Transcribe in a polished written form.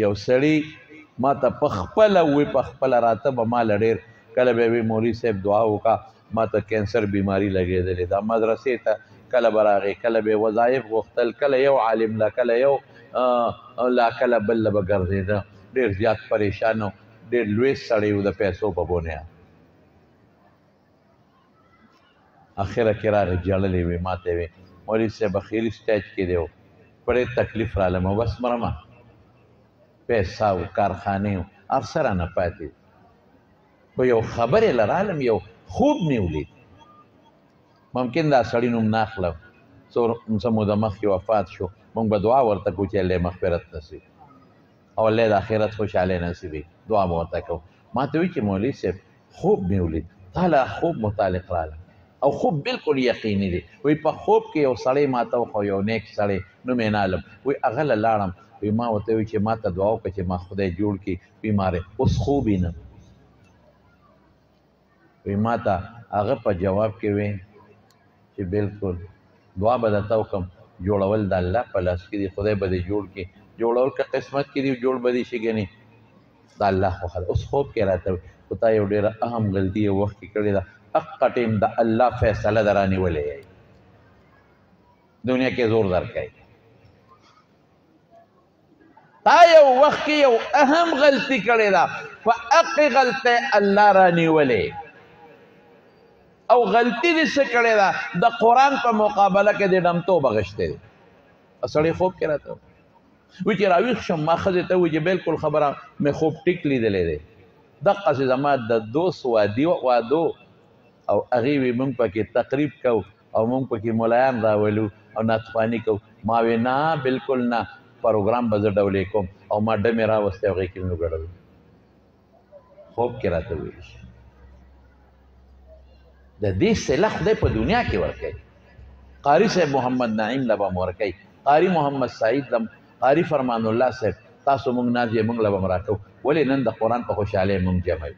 یو سړي ما ته په خپله ووایي په خپله راته به ما له ډېر کله به وي مولوي صاحب دعا وکړه ما ته کینسر بیماري لګېدلې ده مدرسې ته کله به راغې کله به وظایف غوښتل کله یو عالم له کله یو لا کله بل له به ګرځېده ډېر زیات پریشان و ډېر لوی سړی و د پیسو په بنیاد اخره کې راغی جړلې وې ما ته وې مولوي صاحب اخري سټیج کې دی بڑے تکلیف رالم بس مرمه پیسه و کارخانې و هر څه رانه پاتې خو یو خبرې لرالم یو خوب مې ولید ممکن دا سړي نوم نه اخلم څه موده مخکې وفات شو موږ به دعا ورته کوو چې الله مغفرت نصیب او الله د آخرت خوشحالۍ نصیبوي دعا به ورته کوو ما ته وایي چې مولوي صاحب خوب مې ولید تا له خوب متعلق راغله او خوب بالکل یقیني دی وایي په خوب کې یو سړی ما ته وخو یو نیک سړی نوم یې نه علم وایي هغه له لاړم وایي ما ورته وایي چې ما ته دعا وکړه چې ما خدای جوړ کړي بیماره اوس خوب یې نه وایي ما ته هغه په جواب کې وایي چې بالکل دعا به درته وکړم جوړول د الله په لاس کې دي خدای به دې جوړ کړي جوړول که قسمت کې دي جوړ به دې شي ګنې د الله خوښه ده اوس خوب کې راته وایي خو تا یو ډېره اهم غلطي یو وخت کې کړې ده حق ټیم د الله فیصله در رانیولې دنیا کې زور درکوي تا یو وخت کې یو اهم غلطي کړې ده په هغې غلطۍ الله رانیولې او غلطي دې څه کړې ده د قرآن په مقابله کې دې ډمتوب اخیستی دی سړی خوب کې راته وایي چې راویښ شم ما ښځې ته وایي چې بالکل خبره مې خوب ټیک لیدلی دی دقسې زما د دوست وادو او هغې وی موږ پکې تقریب کوو او موږ پکې ملایان راولو او ناتخواني کوو ما وی نه بالکل نه پروګرام به زه ډولې کوم او ما ډمې راوستې هغې کې مې وګډوي خوب کې راته ویل شي د دې صله خدای په دنیا کې ورکوي قاري صاحب محمد نعیم له به م ورکوي قاري محمد سعید لم قاري فرمان الله صاحب تاسو موږ ناز یې موږ له به م راکوو ولې نن د قرآن په خوشحالۍ موږ جمع